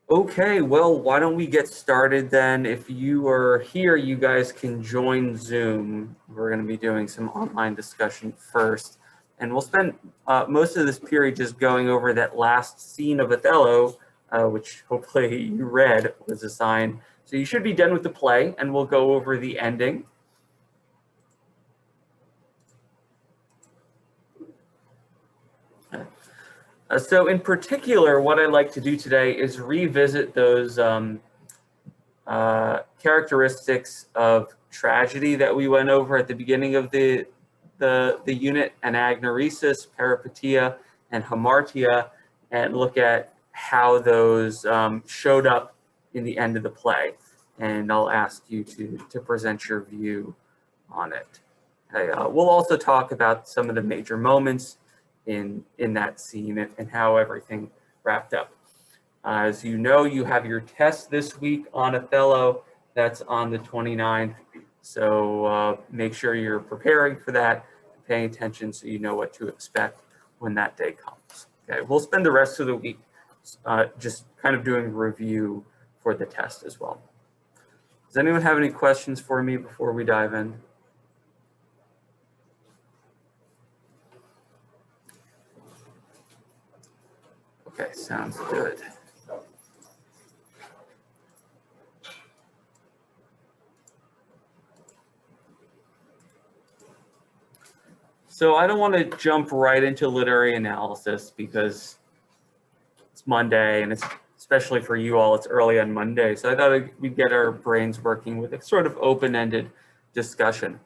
Okay, well, why don't we get started then? If you are here, you guys can join Zoom. We're going to be doing some online discussion first. And we'll spend most of this period just going over that last scene of Othello, which hopefully you read was assigned. So you should be done with the play, and we'll go over the ending. So in particular, what I like to do today is revisit those characteristics of tragedy that we went over at the beginning of the unit, Anagnorisis, Peripeteia, and Hamartia, and look at how those showed up in the end of the play. And I'll ask you to present your view on it. Okay, we'll also talk about some of the major moments in that scene and how everything wrapped up. As you know, you have your test this week on Othello. That's on the 29th. So make sure you're preparing for that, paying attention so you know what to expect when that day comes. Okay, we'll spend the rest of the week just kind of doing review for the test as well. Does anyone have any questions for me before we dive in? Okay, sounds good. So I don't want to jump right into literary analysis because it's Monday, and it's especially for you all, it's early on Monday. So I thought we'd get our brains working with a sort of open-ended discussion.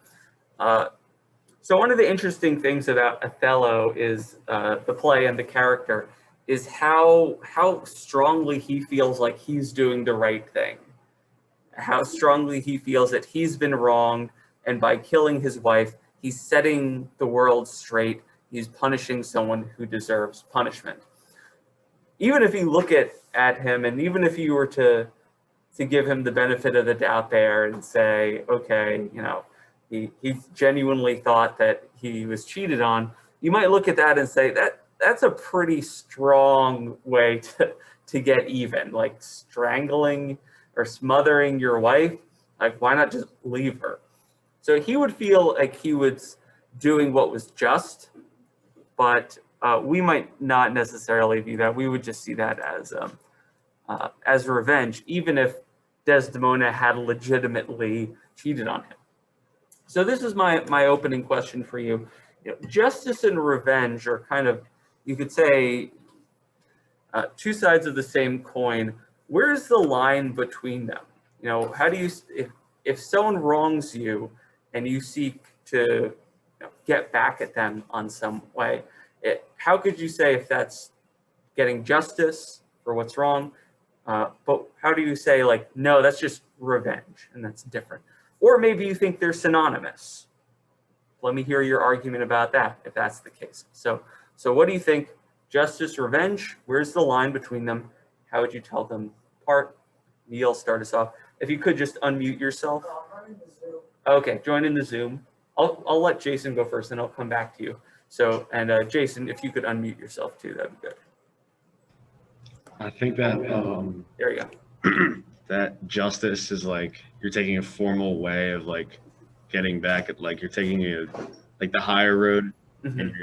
So one of the interesting things about Othello is the play and the character is how strongly he feels like he's doing the right thing, how strongly he feels that he's been wronged, and by killing his wife, he's setting the world straight. He's punishing someone who deserves punishment. Even if you look at him, and even if you were to give him the benefit of the doubt there and say, okay, you know, he genuinely thought that he was cheated on, you might look at that and say that's a pretty strong way to get even, like strangling or smothering your wife. Like, why not just leave her? So he would feel like he was doing what was just, but we might not necessarily view that. We would just see that as revenge, even if Desdemona had legitimately cheated on him. So this is my opening question for you. You know, justice and revenge are kind of, you could say, two sides of the same coin. Where's the line between them? You know, how do you, if someone wrongs you and you seek to get back at them on some way, how could you say if that's getting justice for what's wrong? But how do you say, like, no, that's just revenge and that's different? Or maybe you think they're synonymous. Let me hear your argument about that, if that's the case. So what do you think? Justice, revenge, where's the line between them? How would you tell them apart? Neil, start us off. If you could just unmute yourself. Okay, join in the Zoom. I'll let Jason go first, and I'll come back to you. So, and Jason, if you could unmute yourself too, that'd be good. I think that there you go. that justice is like you're taking a formal way of like getting back at, like, you're taking like the higher road, and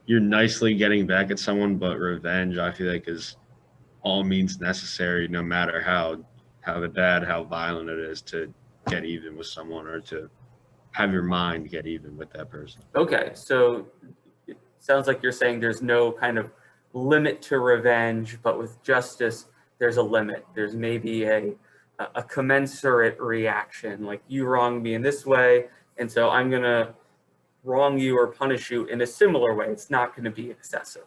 you're nicely getting back at someone. But revenge, I feel like, is all means necessary, no matter how bad, how violent it is, to get even with someone or to have your mind get even with that person. Okay, so it sounds like you're saying there's no kind of limit to revenge, but with justice, there's a limit. There's maybe a commensurate reaction, like you wronged me in this way, and so I'm gonna wrong you or punish you in a similar way. It's not gonna be excessive.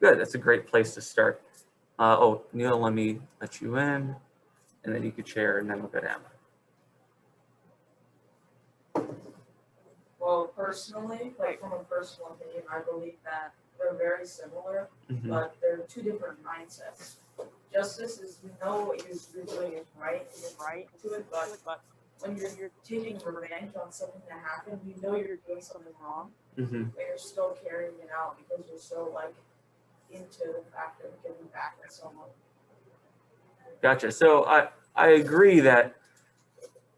Good, that's a great place to start. Oh, Neil, let me let you in, and then you could share, and then we'll go down. Well, personally, like from a personal opinion, I believe that they're very similar, but they're two different mindsets. Justice is, you know what you're doing is right, to it, but when you're taking revenge on something that happened, you know you're doing something wrong, but you're still carrying it out because you're so like into the fact of getting back at someone. Gotcha. So I agree that,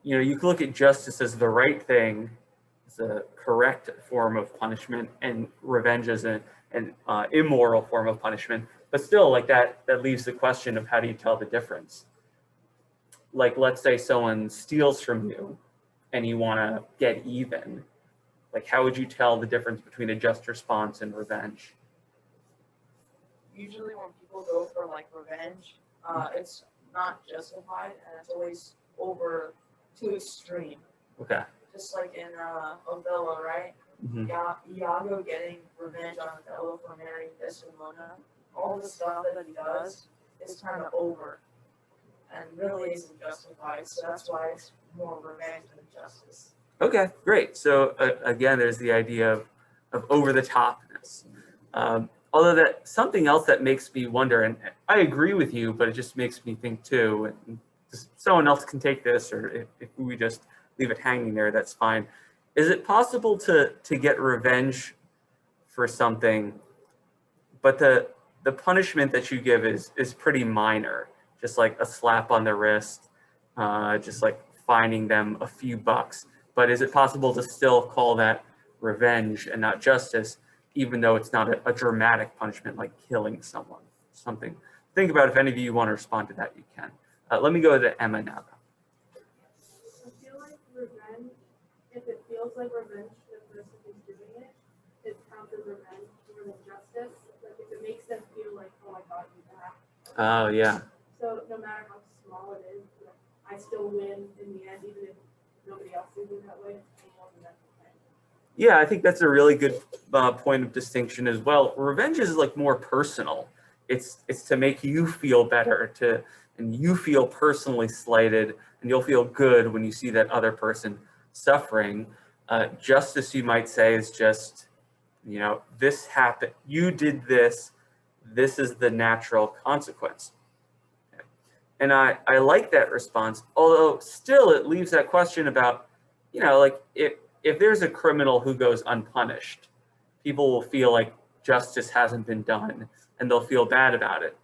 you know, you can look at justice as the right thing, as a correct form of punishment, and revenge as an immoral form of punishment. But still, like that leaves the question of how do you tell the difference? Like, let's say someone steals from you and you want to get even. Like, how would you tell the difference between a just response and revenge? Usually when people go for like revenge, it's not justified and it's always over too extreme. Okay. Just like in Othello, right? Mhm. Iago getting revenge on Othello for marrying Desdemona. All the stuff that he does is kind of over and really isn't justified. So that's why it's more revenge than justice. Okay, great. So again, there's the idea of over the topness. Although that something else that makes me wonder, and I agree with you, but it just makes me think too, and just someone else can take this, or if we just leave it hanging there, that's fine. Is it possible to get revenge for something, but the punishment that you give is pretty minor, just like a slap on the wrist, just like fining them a few bucks? But is it possible to still call that revenge and not justice, even though it's not a dramatic punishment like killing someone? Something. Think about if any of you want to respond to that, you can. Let me go to Emma now. I feel like revenge, if it feels like revenge to the person who's doing it, it counts as revenge more than justice. Like if it makes them feel like, oh, I got you back. Oh, yeah. So no matter how small it is, like, I still win in the end, even if nobody else sees it that way. Yeah, I think that's a really good point of distinction as well. Revenge is like more personal. It's to make you feel better, and you feel personally slighted, and you'll feel good when you see that other person suffering. Justice, you might say, is just, you know, this happened, you did this, this is the natural consequence. And I like that response, although still it leaves that question about, you know, like if there's a criminal who goes unpunished, people will feel like justice hasn't been done and they'll feel bad about it.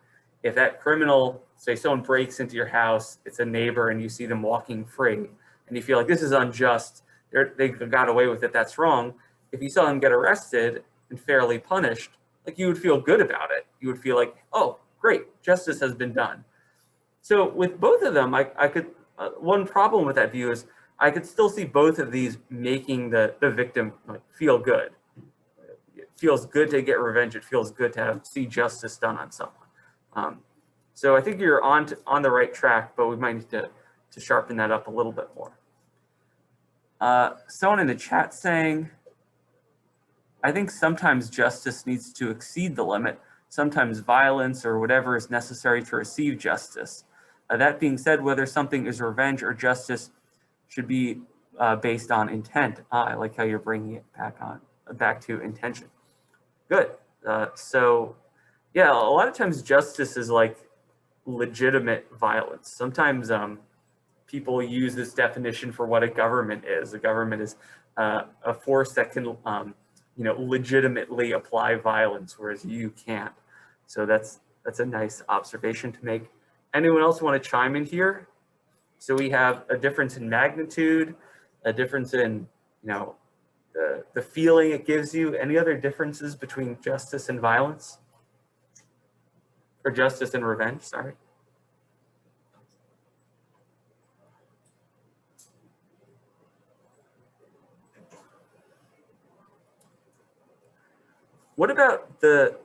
If that criminal, say someone breaks into your house, it's a neighbor and you see them walking free and you feel like this is unjust, they got away with it, that's wrong. If you saw them get arrested and fairly punished, like you would feel good about it. You would feel like, oh, great, justice has been done. So with both of them, I could, one problem with that view is I could still see both of these making the victim like, feel good. It feels good to get revenge. It feels good to see justice done on someone. So I think you're on the right track, but we might need to sharpen that up a little bit more. Someone in the chat saying, I think sometimes justice needs to exceed the limit. Sometimes violence or whatever is necessary to receive justice. That being said, whether something is revenge or justice should be based on intent. I like how you're bringing it back to intention. Good. So yeah, a lot of times justice is like legitimate violence. Sometimes people use this definition for what a government is. A government is a force that can you know, legitimately apply violence, whereas you can't. So that's a nice observation to make. Anyone else want to chime in here? So we have a difference in magnitude, a difference in, you know, the feeling it gives you. Any other differences between justice and violence? Or justice and revenge, sorry. What about the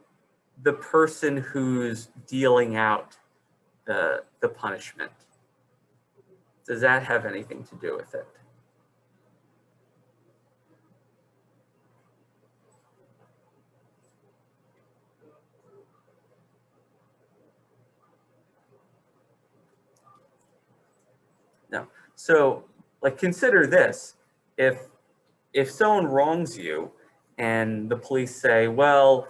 person who's dealing out the punishment? Does that have anything to do with it? No. So, like, consider this: if someone wrongs you, and the police say, well,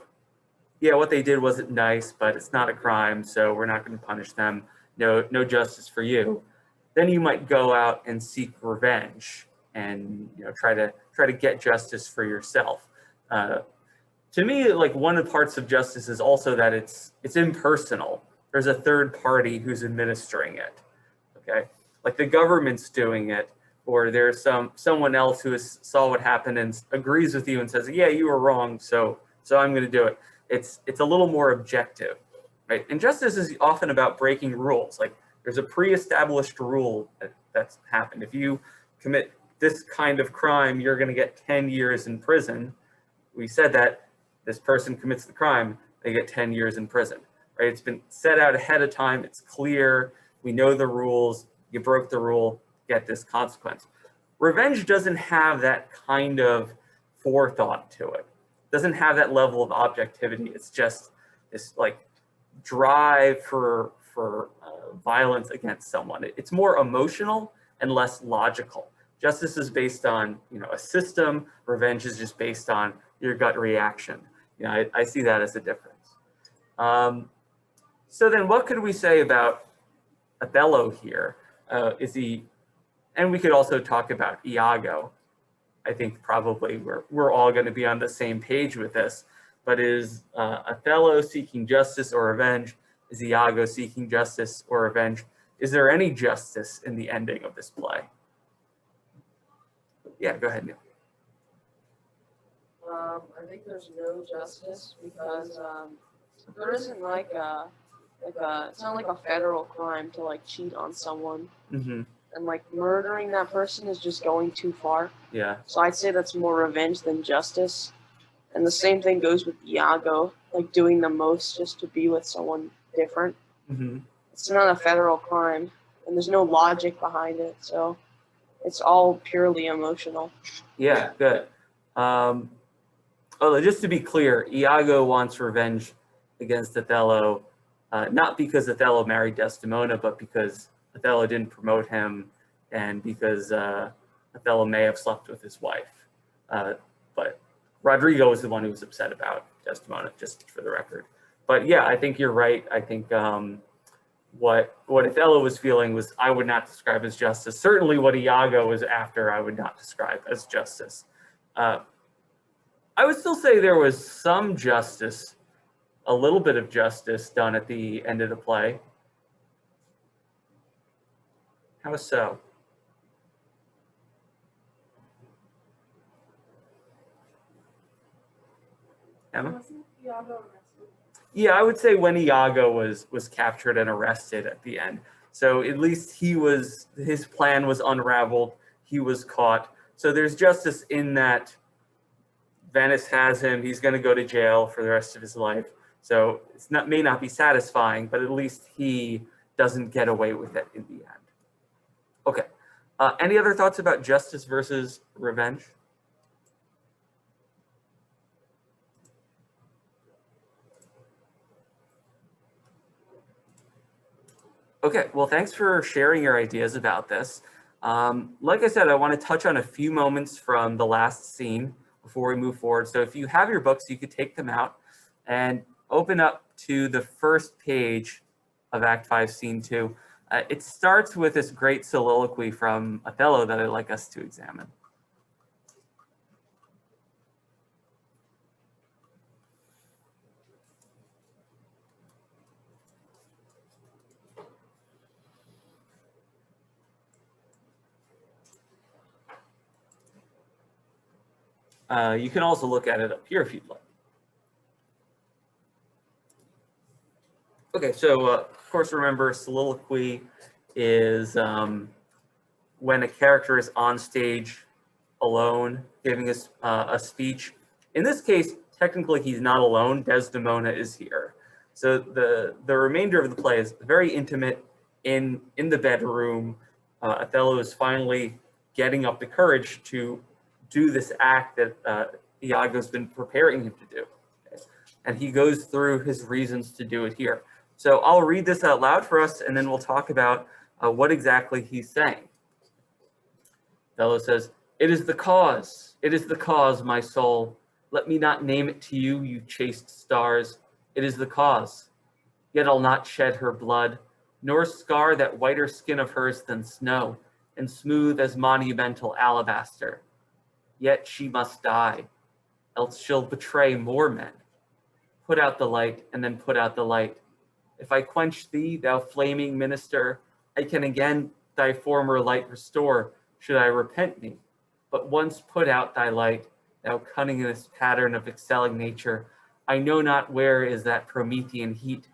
yeah, what they did wasn't nice, but it's not a crime, so we're not going to punish them. No justice for you. Then you might go out and seek revenge, and you know try to get justice for yourself. To me, like one of the parts of justice is also that it's impersonal, there's a third party who's administering it. Okay, like the government's doing it, or there's someone else who saw what happened and agrees with you and says, yeah, you were wrong, so I'm going to do it. It's a little more objective, right? And justice is often about breaking rules. Like there's a pre-established rule that's happened. If you commit this kind of crime, you're going to get 10 years in prison. We said that this person commits the crime, they get 10 years in prison, right? It's been set out ahead of time. It's clear. We know the rules. You broke the rule, get this consequence. Revenge doesn't have that kind of forethought to it. Doesn't have that level of objectivity. It's just this like drive for violence against someone. It's more emotional and less logical. Justice is based on, a system. Revenge is just based on your gut reaction. I see that as a difference. So then what could we say about Othello here? And we could also talk about Iago. I think probably we're all going to be on the same page with this, but is Othello seeking justice or revenge? Is Iago seeking justice or revenge? Is there any justice in the ending of this play? Yeah, go ahead, Neil. I think there's no justice because there isn't it's not like a federal crime to like cheat on someone. Mm-hmm. And like murdering that person is just going too far. Yeah. So I'd say that's more revenge than justice. And the same thing goes with Iago, like doing the most just to be with someone different. Mm-hmm. It's not a federal crime, and there's no logic behind it. So it's all purely emotional. Yeah, good. Just to be clear, Iago wants revenge against Othello, not because Othello married Desdemona, but because Othello didn't promote him, and because Othello may have slept with his wife. But Rodrigo was the one who was upset about Desdemona, just for the record. But yeah, I think you're right. I think what Othello was feeling was, I would not describe as justice. Certainly what Iago was after, I would not describe as justice. I would still say there was some justice, a little bit of justice done at the end of the play. How so? Emma? Wasn't Iago arrested? Yeah, I would say when Iago was captured and arrested at the end. So at least his plan was unraveled. He was caught. So there's justice in that Venice has him. He's going to go to jail for the rest of his life. So may not be satisfying, but at least he doesn't get away with it in the end. Okay. Any other thoughts about justice versus revenge? Okay, well, thanks for sharing your ideas about this. Like I said, I want to touch on a few moments from the last scene before we move forward. So if you have your books, you could take them out and open up to the first page of Act 5, Scene 2. It starts with this great soliloquy from Othello that I'd like us to examine. You can also look at it up here if you'd like. Okay, so of course, remember, soliloquy is when a character is on stage alone giving us a speech. In this case, technically he's not alone. Desdemona is here. So the remainder of the play is very intimate in the bedroom. Othello is finally getting up the courage to do this act that Iago's been preparing him to do. Okay? And he goes through his reasons to do it here. So I'll read this out loud for us, and then we'll talk about what exactly he's saying. Othello says, it is the cause, my soul. Let me not name it to you, you chaste stars. It is the cause. Yet I'll not shed her blood, nor scar that whiter skin of hers than snow, and smooth as monumental alabaster. Yet she must die, else she'll betray more men. Put out the light, and then put out the light. If I quench thee, thou flaming minister, I can again thy former light restore, should I repent me. But once put out thy light, thou cunningest pattern of excelling nature, I know not where is that Promethean heat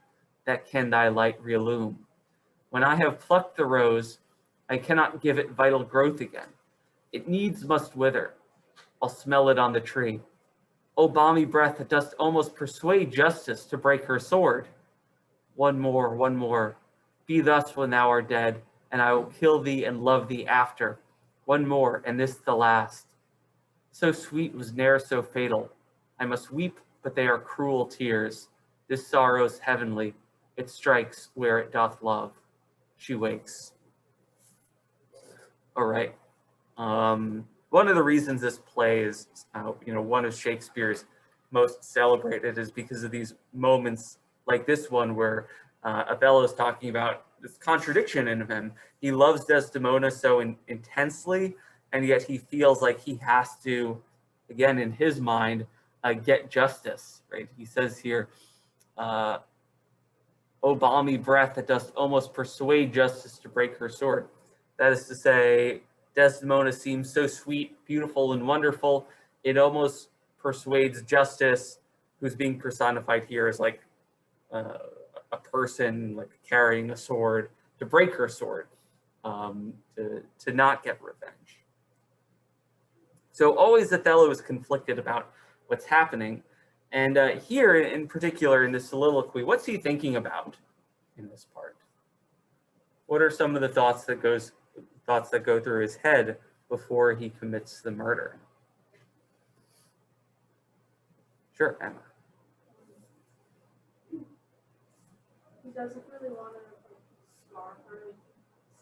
that can thy light relume. When I have plucked the rose, I cannot give it vital growth again. It needs must wither. I'll smell it on the tree. O balmy breath that dost almost persuade justice to break her sword. One more. Be thus when thou art dead, and I will kill thee and love thee after. One more, and this the last. So sweet was ne'er so fatal. I must weep, but they are cruel tears. This sorrow's heavenly. It strikes where it doth love. She wakes. All right. One of the reasons this play is, one of Shakespeare's most celebrated is because of these moments like this one where Othello is talking about this contradiction in him. He loves Desdemona so intensely, and yet he feels like he has to, again, in his mind, get justice, right? He says here, O balmy breath that dost almost persuade justice to break her sword. That is to say, Desdemona seems so sweet, beautiful, and wonderful, it almost persuades justice, who's being personified here as like a person like carrying a sword, to break her sword, to not get revenge. So always Othello is conflicted about what's happening. And here in particular in this soliloquy, what's he thinking about in this part? What are some of the thoughts that go through his head before he commits the murder? Sure, Emma. He doesn't really want to scar her, like,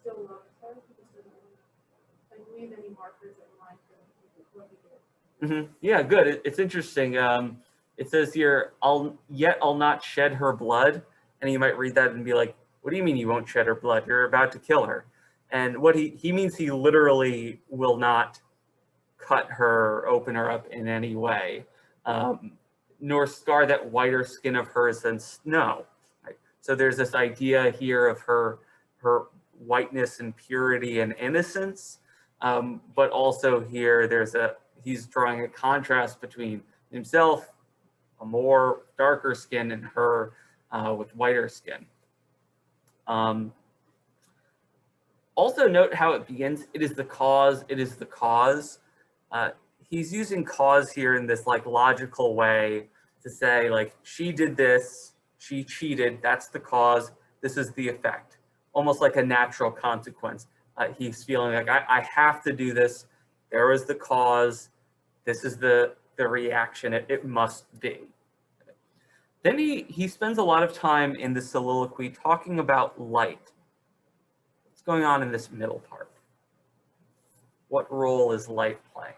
still loves her, he just doesn't leave any markers in mind for what he did. Mm-hmm. Yeah, good. It's interesting. It says here, I'll not shed her blood. And you might read that and be like, what do you mean you won't shed her blood? You're about to kill her. And what he means, he literally will not cut her, open her up in any way, nor scar that whiter skin of hers than snow. Right? So there's this idea here of her whiteness and purity and innocence, but also here he's drawing a contrast between himself, a more darker skin, and her with whiter skin. Also note how it begins. It is the cause. It is the cause. He's using cause here in this like logical way to say like, she did this, she cheated, that's the cause, this is the effect. Almost like a natural consequence. He's feeling like, I have to do this. There was the cause. This is the reaction. It must be. Then he spends a lot of time in the soliloquy talking about light. What's going on in this middle part? What role is light playing?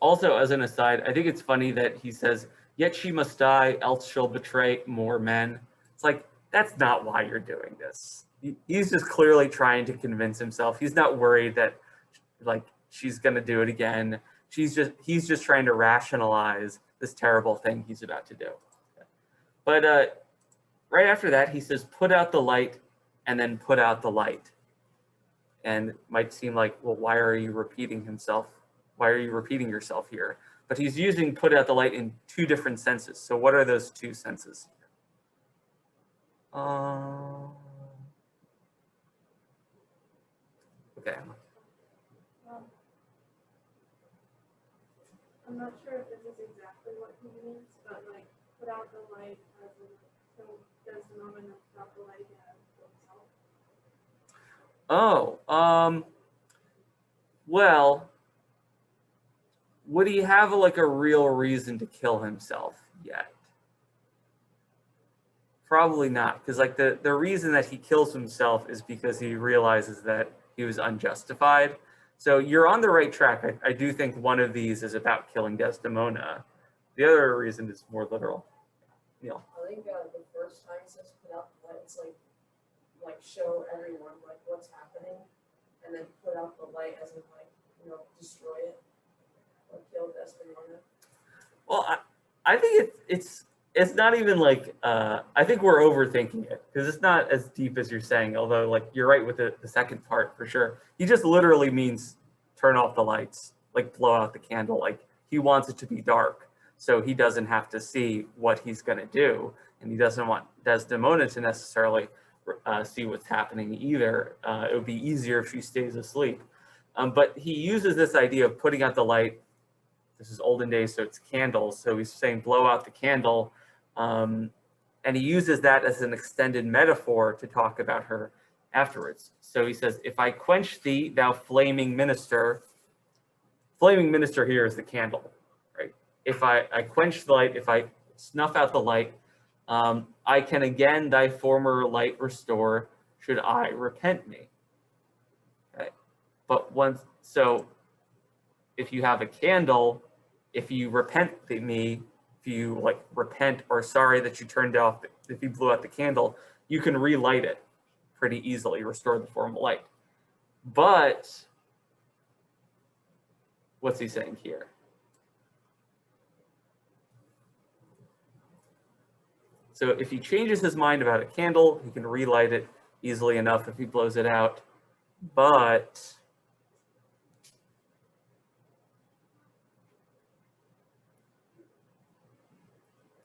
Also, as an aside, I think it's funny that he says, yet she must die, else she'll betray more men. It's like, that's not why you're doing this. He's just clearly trying to convince himself. He's not worried that like she's going to do it again. He's just trying to rationalize this terrible thing he's about to do. But right after that, he says, put out the light, and then put out the light. And it might seem like, well, why are you repeating himself? Why are you repeating yourself here? But he's using put out the light in two different senses. So what are those two senses? Okay. I'm not sure if this is exactly what he means, but like put out the light as in so Desdemona and put out the light and himself. Well, would he have like a real reason to kill himself yet? Probably not, because like the reason that he kills himself is because he realizes that he was unjustified. So you're on the right track. I do think one of these is about killing Desdemona. The other reason is more literal. Neil. I think the first time it says put out the light, it's like show everyone like what's happening. and then put out the light as in like, destroy it or kill Desdemona. Well, I think it's not even like I think we're overthinking it because it's not as deep as you're saying. Although, like you're right with the second part for sure. He just literally means turn off the lights, like blow out the candle. Like he wants it to be dark, so he doesn't have to see what he's gonna do, and he doesn't want Desdemona to necessarily see what's happening either. It would be easier if she stays asleep. But he uses this idea of putting out the light. This is olden days, so it's candles. So he's saying blow out the candle. And he uses that as an extended metaphor to talk about her afterwards. So he says, if I quench thee, thou flaming minister here is the candle, right? If I quench the light, if I snuff out the light, I can again thy former light restore, should I repent me. Okay. But so if you have a candle, if you repent me, if you like repent or sorry that you turned off, if you blew out the candle, you can relight it pretty easily, restore the former light. But what's he saying here? So if he changes his mind about a candle, he can relight it easily enough if he blows it out. But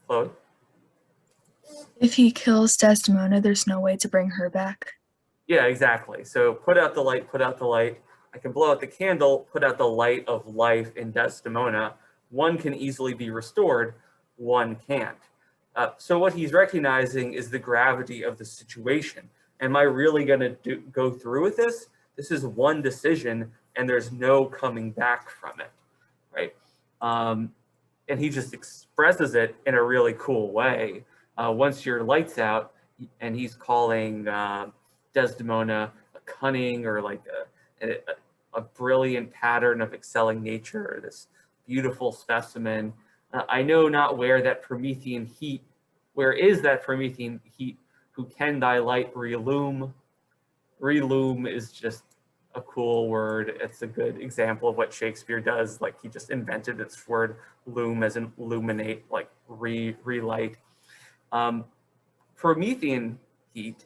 Chloe? If he kills Desdemona, there's no way to bring her back. Yeah, exactly. So put out the light, put out the light. I can blow out the candle, put out the light of life in Desdemona. One can easily be restored, one can't. So what he's recognizing is the gravity of the situation. Am I really going to go through with this? This is one decision, and there's no coming back from it, right? And he just expresses it in a really cool way. Once your light's out, and he's calling Desdemona a cunning or like a brilliant pattern of excelling nature, or this beautiful specimen. I know not where is that Promethean heat, who can thy light relume? Relume is just a cool word. It's a good example of what Shakespeare does. Like he just invented this word lume as in illuminate, like relight. Promethean heat.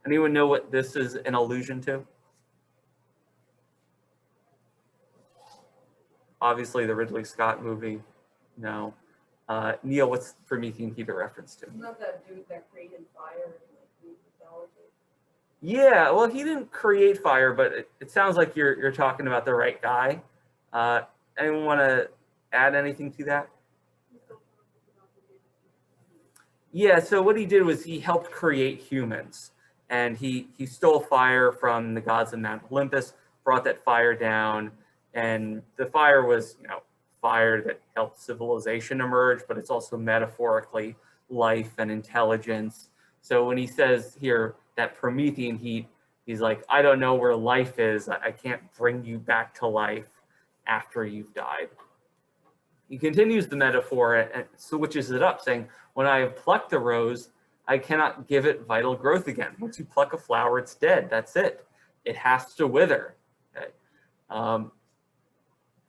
Anyone know what this is an allusion to? Obviously the Ridley Scott movie. No. Neil, what's Promethean heat a reference to? Isn't that that dude that created fire in like Greek mythology? Yeah, well, he didn't create fire, but it sounds like you're talking about the right guy. Anyone want to add anything to that? Yeah, so what he did was he helped create humans, and he stole fire from the gods of Mount Olympus, brought that fire down, and the fire was, fire that helped civilization emerge, but it's also metaphorically life and intelligence. So when he says here that Promethean heat, he's like, I don't know where life is. I can't bring you back to life after you've died. He continues the metaphor and switches it up, saying, when I have plucked the rose, I cannot give it vital growth again. Once you pluck a flower, it's dead. That's it. It has to wither. Okay?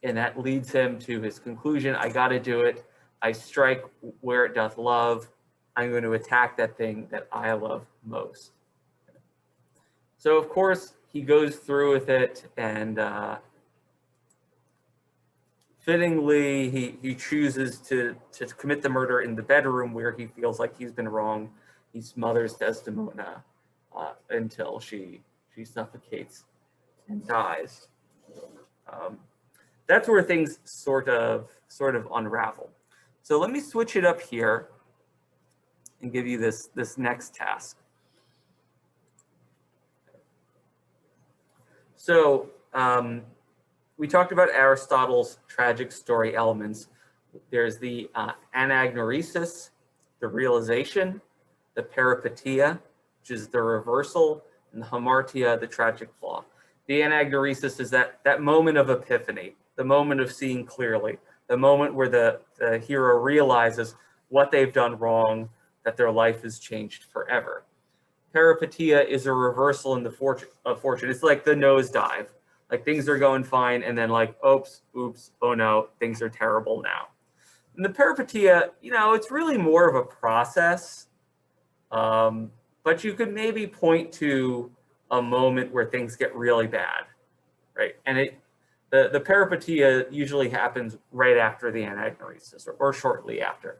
And that leads him to his conclusion. I got to do it. I strike where it doth love. I'm going to attack that thing that I love most. So, of course, he goes through with it, and fittingly, he chooses to commit the murder in the bedroom where he feels like he's been wrong. He smothers Desdemona until she suffocates and dies. That's where things sort of unravel. So let me switch it up here and give you this next task. So we talked about Aristotle's tragic story elements. There's the anagnorisis, the realization, the peripeteia, which is the reversal, and the hamartia, the tragic flaw. The anagnorisis is that moment of epiphany, the moment of seeing clearly, the moment where the hero realizes what they've done wrong, that their life is changed forever. peripeteia is a reversal in the fortune. It's like the nosedive. Like things are going fine, and then like, oops, oh no, things are terrible now. And the peripeteia, it's really more of a process, but you could maybe point to a moment where things get really bad, right? And the peripeteia usually happens right after the anagnorisis or shortly after.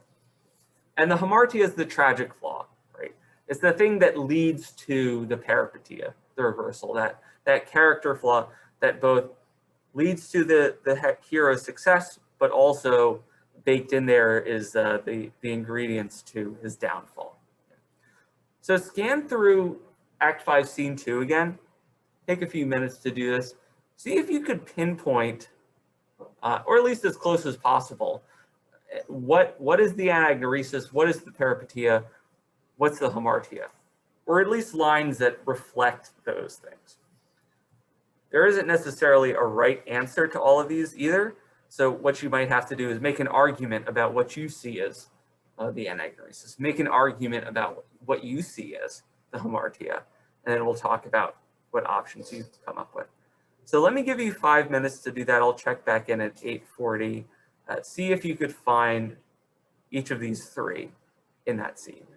And the hamartia is the tragic flaw, right? It's the thing that leads to the peripeteia, the reversal, that character flaw that both leads to the hero's success, but also baked in there is the ingredients to his downfall. So scan through Act 5, Scene 2 again. Take a few minutes to do this. See if you could pinpoint, or at least as close as possible, what is the anagnorisis, what is the peripeteia, what's the hamartia, or at least lines that reflect those things. There isn't necessarily a right answer to all of these either. So what you might have to do is make an argument about what you see as the anagnorisis. Make an argument about what you see as the hamartia, and then we'll talk about what options you come up with. So let me give you 5 minutes to do that. I'll check back in at 8:40. See if you could find each of these three in that scene.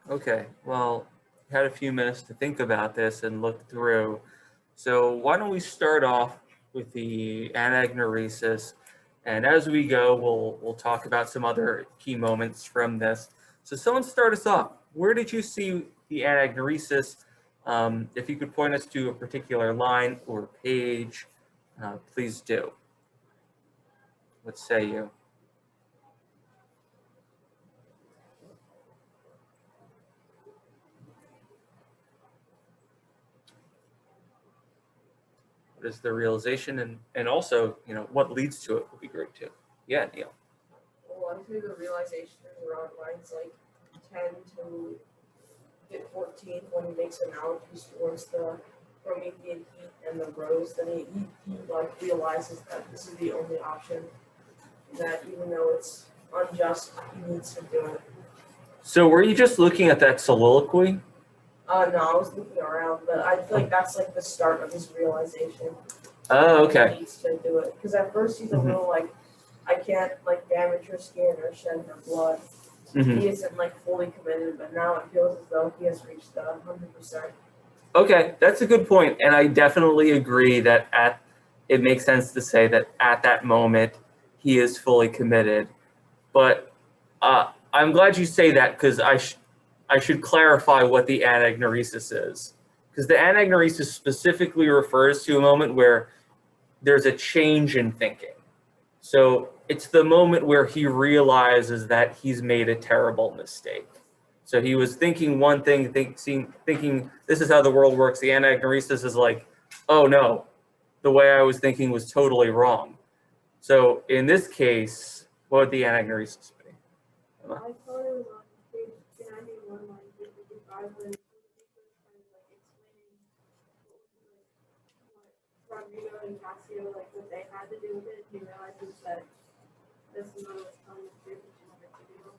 Okay, well, you had a few minutes to think about this and look through. So why don't we start off with the anagnorisis, and as we go, we'll talk about some other key moments from this. So someone start us off. Where did you see the anagnorisis? If you could point us to a particular line or page, please do. What say you? What is the realization, and also, what leads to it would be great too. Yeah, Neil. Well, I think the realization is around lines like 10 to 14 when he makes analogies towards the Promethean heat and the rose. Then he like realizes that this is the only option. That even though it's unjust, he needs to do it. So were you just looking at that soliloquy? No, I was looking around, but I feel like that's like the start of his realization. Oh, okay. He needs to do it because at first he's a little like, I can't like damage her skin or shed her blood. Mhm. He isn't like fully committed, but now it feels as though he has reached the 100%. Okay, that's a good point, and I definitely agree that it makes sense to say that at that moment he is fully committed. But I'm glad you say that because I should clarify what the anagnorisis is, because the anagnorisis specifically refers to a moment where there's a change in thinking. So it's the moment where he realizes that he's made a terrible mistake. So he was thinking one thing, thinking this is how the world works. The anagnorisis is like, oh no, the way I was thinking was totally wrong. So in this case, what would the anagnorisis be? I thought it was on page 91, line 55, when he was kind of like explaining what Rodrigo and Cassio, like what they had to do with it. He realizes that this mode was telling the truth and she wanted to do it.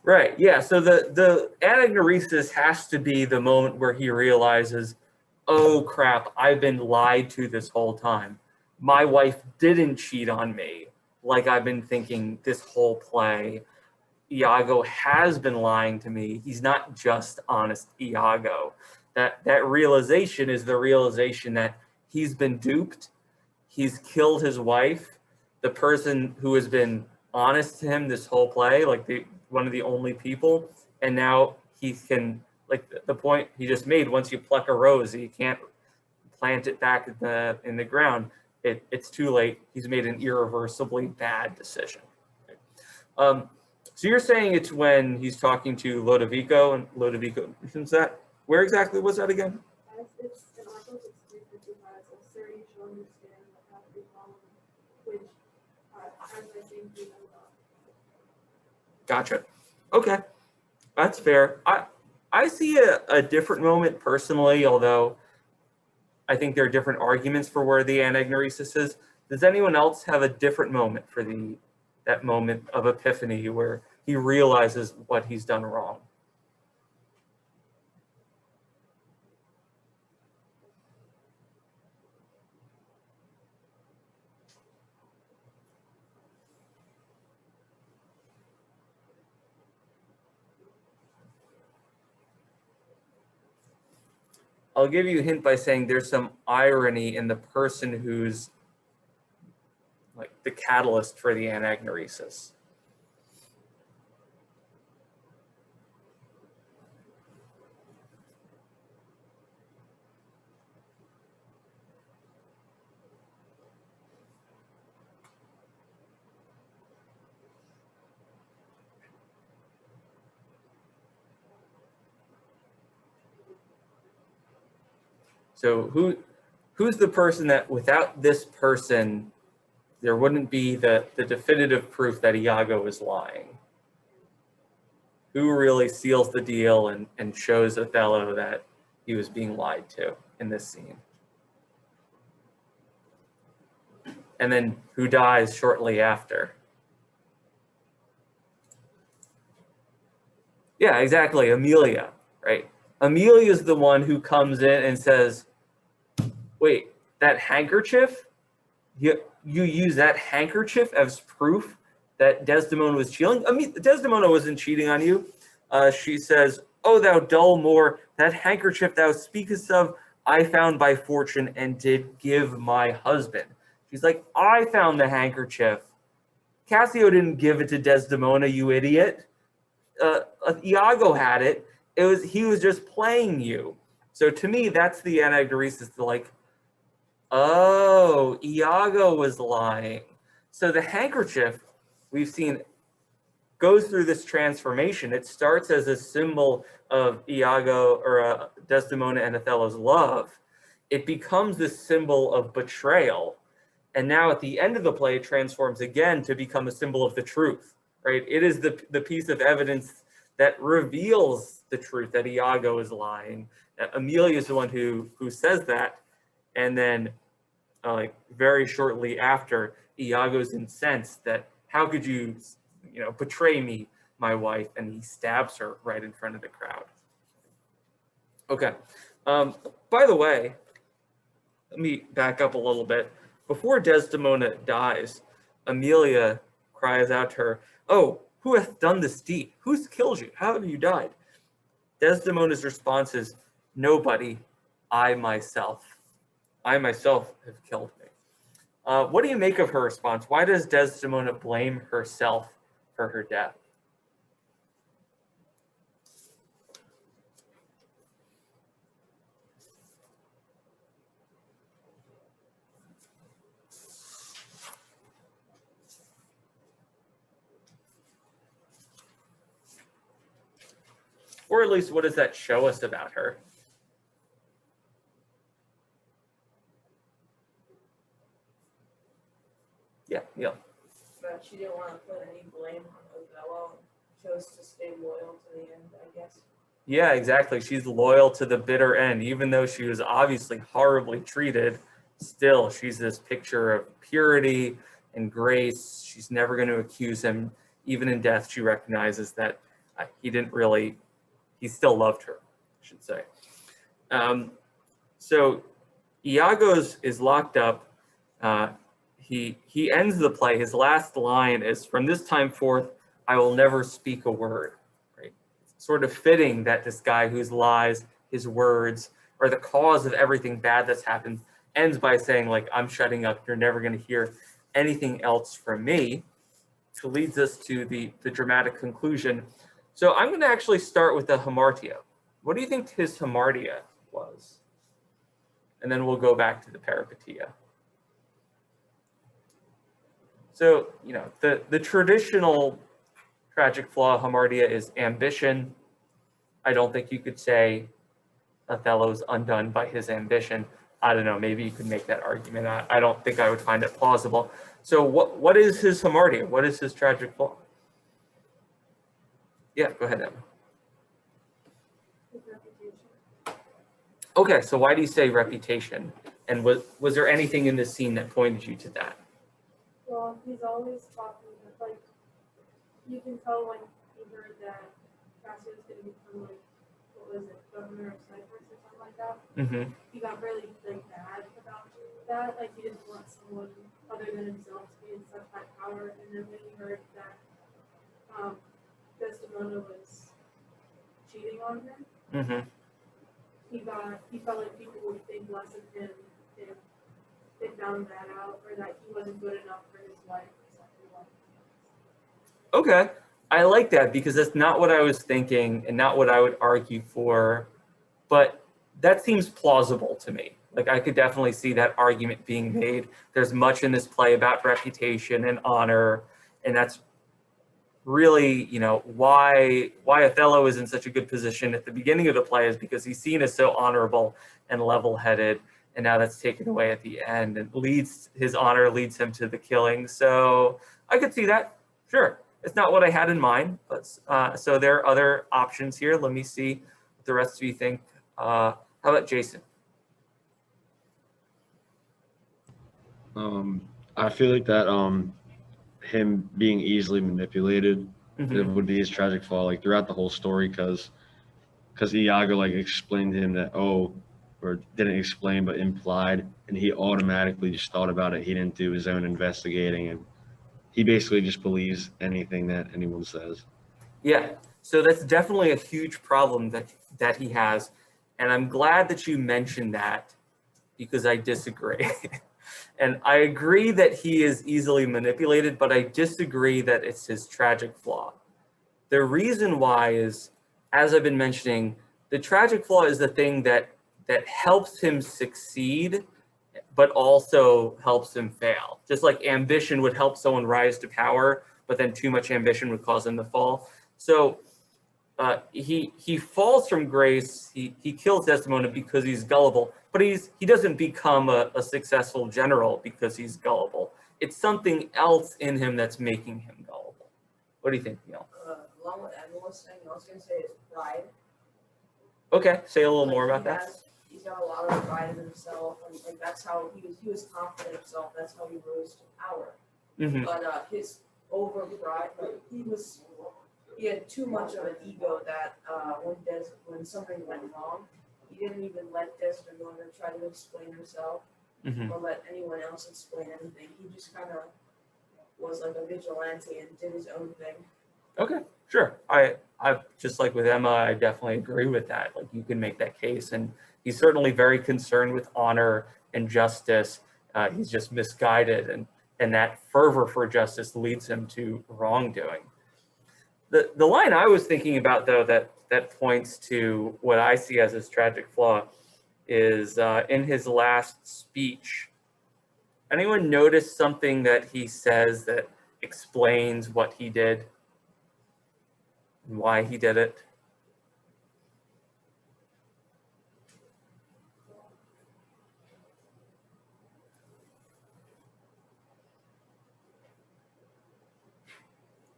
Right, yeah, so the anagnorisis has to be the moment where he realizes, oh crap, I've been lied to this whole time. My wife didn't cheat on me like I've been thinking this whole play. Iago has been lying to me. He's not just honest Iago. That realization is the realization that he's been duped. He's killed his wife, the person who has been honest to him this whole play, like one of the only people, and now he can, like the point he just made, once you pluck a rose, you can't plant it back in the ground. It's too late. He's made an irreversibly bad decision. So you're saying it's when he's talking to Lodovico, and Lodovico mentions that. Where exactly was that again? It's an article that's 355, so sir, you shall understand what has befallen, which, as I think you know about. Gotcha. Okay, that's fair. I see a different moment personally, although I think there are different arguments for where the anagnorisis is. Does anyone else have a different moment for that moment of epiphany where he realizes what he's done wrong? I'll give you a hint by saying there's some irony in the person who's like the catalyst for the anagnorisis. So who's the person that without this person, there wouldn't be the definitive proof that Iago is lying? Who really seals the deal and shows Othello that he was being lied to in this scene? And then who dies shortly after? Yeah, exactly, Emilia, right? Emilia is the one who comes in and says, wait, that handkerchief? You use that handkerchief as proof that Desdemona was cheating? I mean, Desdemona wasn't cheating on you. She says, O thou dull Moor, that handkerchief thou speakest of, I found by fortune and did give my husband. She's like, I found the handkerchief. Cassio didn't give it to Desdemona, you idiot. Iago had it. He was just playing you. So to me, that's the Anagnorisis, like, oh, Iago was lying. So the handkerchief we've seen goes through this transformation. It starts as a symbol of Iago or Desdemona and Othello's love. It becomes this symbol of betrayal. And now at the end of the play, it transforms again to become a symbol of the truth, right? It is the piece of evidence that reveals the truth that Iago is lying. Emilia is the one who says that. And then like very shortly after, Iago's incensed that how could you betray me, my wife, and he stabs her right in front of the crowd. Okay. By the way, let me back up a little bit. Before Desdemona dies, Emilia cries out to her, "Oh, who hath done this deed? Who's killed you? How have you died?" Desdemona's response is, "Nobody, I myself. I myself have killed me." What do you make of her response? Why does Desdemona blame herself for her death? Or at least, what does that show us about her? Yeah. But she didn't want to put any blame on Othello and chose to stay loyal to the end, I guess. Yeah, exactly. She's loyal to the bitter end, even though she was obviously horribly treated. Still, she's this picture of purity and grace. She's never going to accuse him. Even in death, she recognizes that he still loved her, I should say. So Iago is locked up. He ends the play. His last line is, "From this time forth, I will never speak a word." Right? It's sort of fitting that this guy whose lies, his words, are the cause of everything bad that's happened, ends by saying, like, "I'm shutting up. You're never going to hear anything else from me," which leads us to the dramatic conclusion. So I'm going to actually start with the Hamartia. What do you think his Hamartia was? And then we'll go back to the Peripeteia. So, the traditional tragic flaw of Hamartia is ambition. I don't think you could say Othello's undone by his ambition. I don't know, maybe you could make that argument. I don't think I would find it plausible. So what is his Hamartia? What is his tragic flaw? Yeah, go ahead, Emma. His reputation. Okay, so why do you say reputation? And was there anything in this scene that pointed you to that? Well, he's always talking, like, you can tell when he heard that Cassio's gonna become, like, what was it, governor of Cyprus or something like that. Mm-hmm. He got really, like, mad about that, like, he didn't want someone other than himself to be in such high power, and then when he heard that, Desdemona was cheating on him, Mm-hmm. he felt like people would think less of him if they found that out, or that he wasn't good enough for his wife or something like that. Okay, I like that because that's not what I was thinking and not what I would argue for, but that seems plausible to me. Like, I could definitely see that argument being made. There's much in this play about reputation and honor, and that's really, why Othello is in such a good position at the beginning of the play is because he's seen as so honorable and level-headed, and now that's taken away at the end, and his honor leads him to the killing. So I could see that, sure. It's not what I had in mind, but so there are other options here. Let me see what the rest of you think. How about Jason? I feel like that him being easily manipulated it would be his tragic fall, like throughout the whole story, because Iago like explained to him that or didn't explain but implied, and he automatically just thought about it. He didn't do his own investigating, and he basically just believes anything that anyone says. Yeah, So that's definitely a huge problem that he has. And I'm glad that you mentioned that because I disagree. And I agree that he is easily manipulated, but I disagree that it's his tragic flaw. The reason why is, as I've been mentioning, the tragic flaw is the thing that helps him succeed, but also helps him fail. Just like ambition would help someone rise to power, but then too much ambition would cause them to fall. So he falls from grace. He kills Desdemona because he's gullible, but he doesn't become a successful general because he's gullible. It's something else in him that's making him gullible. What do you think, Neil? Along with everyone's saying, I was gonna say is pride. Okay, say a little more Like, about that. He's got a lot of pride in himself, and like that's how he was confident in himself. That's how he rose to power. Hmm. But his over pride, like he had too much of an ego that when something went wrong, he didn't even let Desdemona try to explain herself Hmm. or let anyone else explain anything. He just kind of was like a vigilante and did his own thing. Okay, sure. I just like with Emma, I definitely agree with that. Like you can make that case, and he's certainly very concerned with honor and justice. He's just misguided, and that fervor for justice leads him to wrongdoing. The line I was thinking about, though, that points to what I see as his tragic flaw is in his last speech. Anyone notice something that he says that explains what he did and why he did it?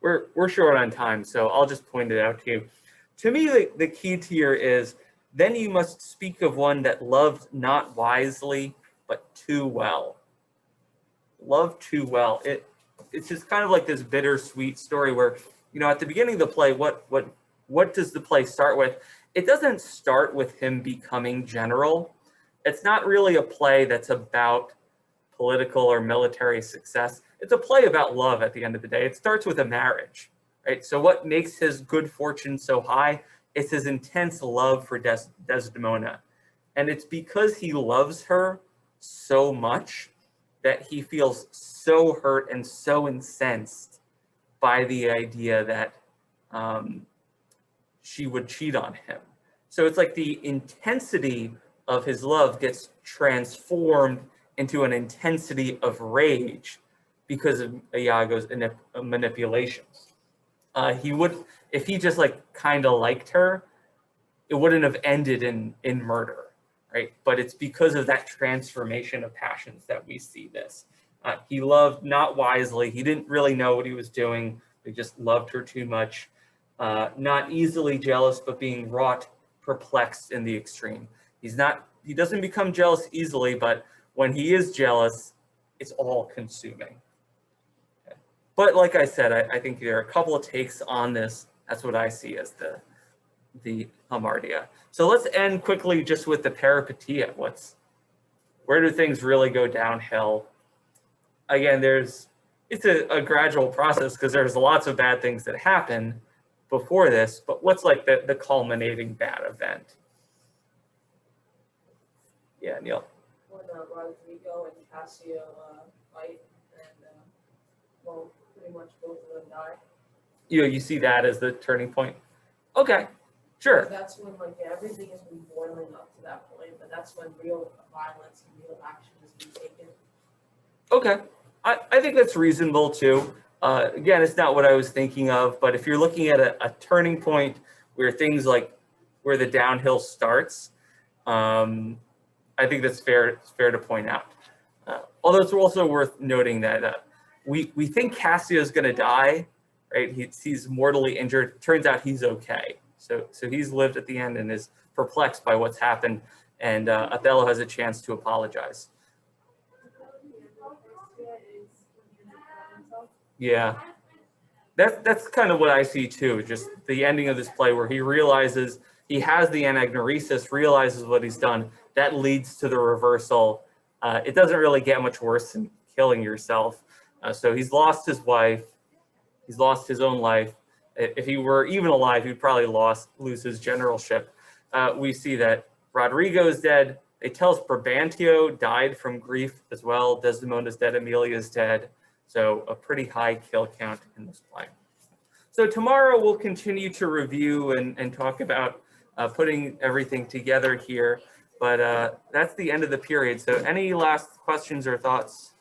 We're short on time, so I'll just point it out to you. To me, the key to here is, then you must speak of one that loved not wisely, but too well. Loved too well. It's just kind of like this bittersweet story where, at the beginning of the play, what does the play start with? It doesn't start with him becoming general. It's not really a play that's about political or military success. It's a play about love at the end of the day. It starts with a marriage, right? So what makes his good fortune so high is his intense love for Desdemona. And it's because he loves her so much that he feels so hurt and so incensed by the idea that she would cheat on him. So it's like the intensity of his love gets transformed into an intensity of rage because of Iago's manipulations. He would, if he just like kind of liked her, it wouldn't have ended in murder, right? But it's because of that transformation of passions that we see this. He loved not wisely. He didn't really know what he was doing. He just loved her too much. Not easily jealous, but being wrought, perplexed in the extreme. He doesn't become jealous easily, but when he is jealous, it's all consuming. Okay. But like I said, I think there are a couple of takes on this. That's what I see as the hamartia. So let's end quickly just with the peripeteia. Where do things really go downhill? Again, it's a gradual process because there's lots of bad things that happen before this, but what's like the culminating bad event? Yeah, Neil. When Rodrigo and Cassio fight, and well, pretty much both of them die. You see that as the turning point? Okay, sure. That's when everything has been boiling up to that point, but that's when real violence and real action has been taken. Okay, I think that's reasonable too. Again, it's not what I was thinking of, but if you're looking at a turning point where things like where the downhill starts, I think that's fair to point out. Although it's also worth noting that we think Cassio is going to die, right? He's mortally injured. Turns out he's okay. So he's lived at the end and is perplexed by what's happened, and Othello has a chance to apologize. Yeah, that's kind of what I see too. Just the ending of this play where he realizes he has the anagnorisis, realizes what he's done. That leads to the reversal. It doesn't really get much worse than killing yourself. So he's lost his wife. He's lost his own life. if he were even alive, he'd probably lose his generalship. We see that Rodrigo is dead. They tell us Brabantio died from grief as well. Desdemona's dead, Emilia's dead. So a pretty high kill count in this play. So tomorrow we'll continue to review and talk about putting everything together here. But that's the end of the period. So any last questions or thoughts?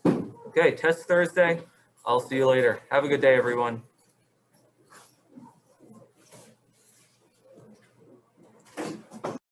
Okay, test Thursday. I'll see you later. Have a good day, everyone.